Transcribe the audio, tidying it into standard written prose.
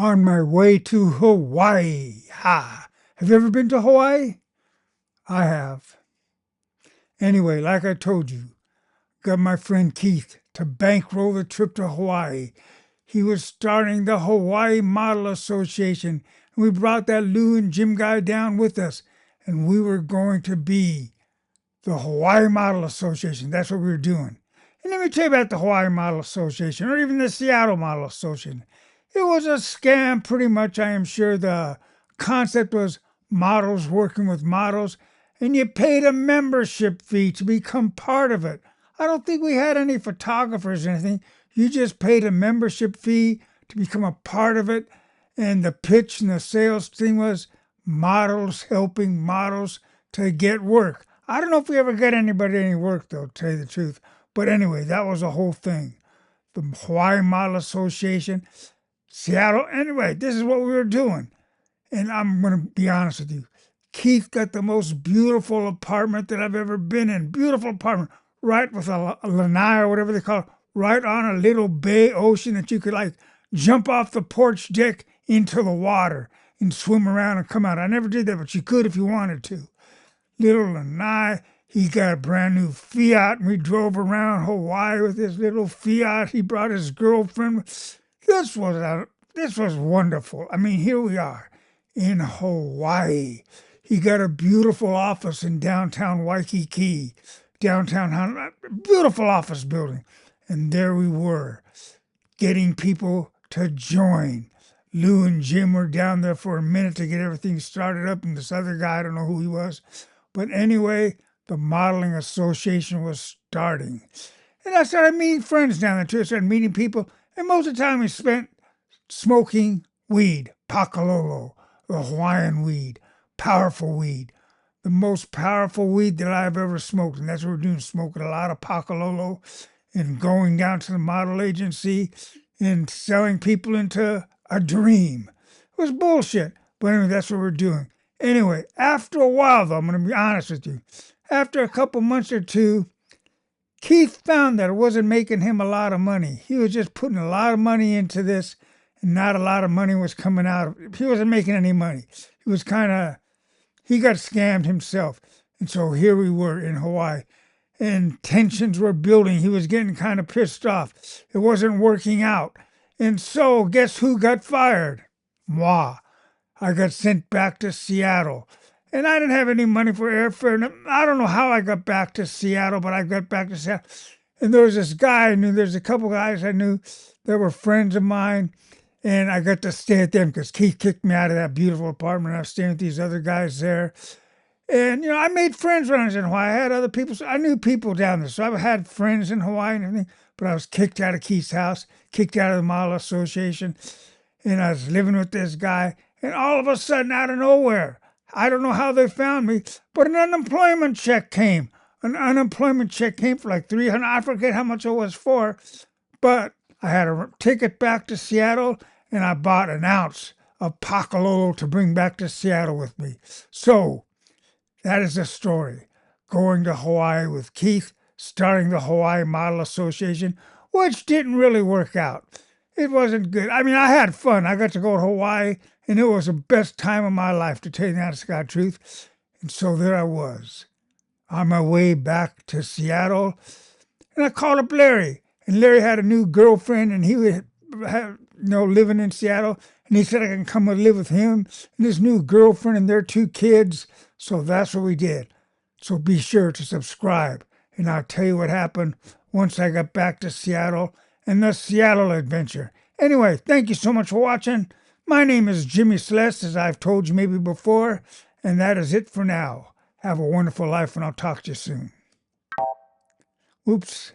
on my way to Hawaii. Ha! Have you ever been to Hawaii? I have. Anyway, like I told you, got my friend Keith to bankroll the trip to Hawaii. He was starting the Hawaii Model Association, and we brought that Lou and Jim guy down with us, and we were going to be the Hawaii Model Association. That's what we were doing. And let me tell you about the Hawaii Model Association, or even the Seattle Model Association. It was a scam, pretty much, I am sure. The concept was models working with models, and you paid a membership fee to become part of it. I don't think we had any photographers or anything. You just paid a membership fee to become a part of it. And the pitch and the sales thing was models helping models to get work. I don't know if we ever got anybody any work, though, to tell you the truth. But anyway, that was the whole thing. The Hawaii Model Association, Seattle. Anyway, this is what we were doing. And I'm going to be honest with you. Keith got the most beautiful apartment that I've ever been in. Beautiful apartment, right with a lanai or whatever they call it, right on a little bay ocean that you could like jump off the porch deck into the water and swim around and come out. I never did that, but you could if you wanted to. Little Lanai, he got a brand new Fiat, and we drove around Hawaii with this little Fiat. He brought his girlfriend. This was wonderful. I mean, here we are in Hawaii. He got a beautiful office in downtown Waikiki, downtown, beautiful office building. And there we were, getting people to join. Lou and Jim were down there for a minute to get everything started up, and this other guy, I don't know who he was. But anyway, the Modeling Association was starting. And I started meeting friends down there too. I started meeting people, and most of the time we spent smoking weed, pakalolo, the Hawaiian weed, powerful weed, the most powerful weed that I've ever smoked. And that's what we're doing, smoking a lot of pakalolo and going down to the model agency and selling people into a dream. It was bullshit. But anyway, that's what we're doing. Anyway, after a while, though, I'm going to be honest with you. After a couple months or two, Keith found that it wasn't making him a lot of money. He was just putting a lot of money into this, and not a lot of money was coming out. He wasn't making any money. He was he got scammed himself. And so here we were in Hawaii, and tensions were building. He was getting kind of pissed off. It wasn't working out. And so guess who got fired? Moi. I got sent back to Seattle. And I didn't have any money for airfare. And I don't know how I got back to Seattle, but I got back to Seattle. And there was this guy I knew. There's a couple guys I knew that were friends of mine. And I got to stay at them because Keith kicked me out of that beautiful apartment. I was staying with these other guys there. And, I made friends when I was in Hawaii. I had other people. So I knew people down there. So I had friends in Hawaii and everything. But I was kicked out of Keith's house, kicked out of the Model Association. And I was living with this guy. And all of a sudden, out of nowhere, I don't know how they found me, but an unemployment check came. An unemployment check came for like $300. I forget how much it was for, but I had a ticket back to Seattle, and I bought an ounce of Pakalolo to bring back to Seattle with me. So that is the story. Going to Hawaii with Keith, starting the Hawaii Model Association, which didn't really work out. It wasn't good. I mean, I had fun. I got to go to Hawaii, and it was the best time of my life, to tell you the honest God truth. And so there I was, on my way back to Seattle. And I called up Larry. And Larry had a new girlfriend, and he was living in Seattle. And he said I can come and live with him and his new girlfriend and their two kids. So that's what we did. So be sure to subscribe. And I'll tell you what happened once I got back to Seattle and the Seattle adventure. Anyway, thank you so much for watching. My name is Jimmy Celeste, as I've told you maybe before, and that is it for now. Have a wonderful life, and I'll talk to you soon. Oops.